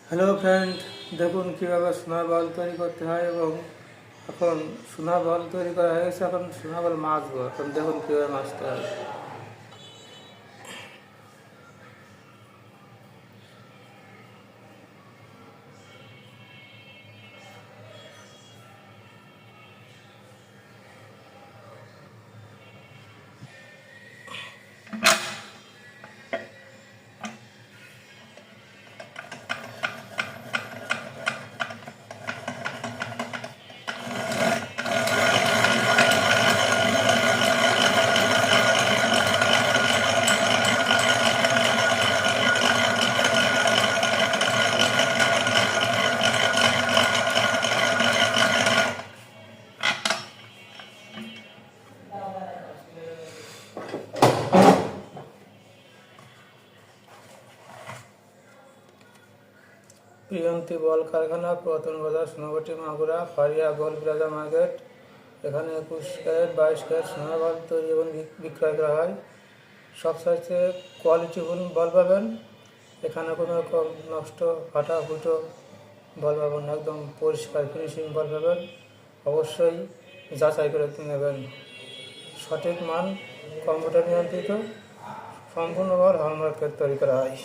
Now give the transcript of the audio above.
Hello friend, দেখুন কীভাবে সোনা বল তৈরি করতে হয়। এবং এখন সোনা বল তৈরি করা হয়ে গেছে। এখন সোনা বল মাছবো। এখন দেখুন কীভাবে মাছতে হয়। প্রিয়ন্তী বল কারখানা, পুরাতন বাজার, সোনাবাটি, মাগুরা, ফারিয়া গোল প্লাজা মার্কেট। এখানে 21 ক্যারেট 22 ক্যারেট সোনা বল তৈরি এবং বিক্রয় করা হয়। সব সাইজে কোয়ালিটিফুল বল পাবেন। এখানে কোনো রকম নষ্ট ফাটা ফুটো বল পাবেন না, একদম পরিষ্কার ফিনিশিং বল পাবেন। অবশ্যই যাচাই করে নেবেন। সঠিক মান, কম্পিউটার নিয়ন্ত্রিত, সম্পূর্ণ বল হলমার্কের তৈরি করা হয়।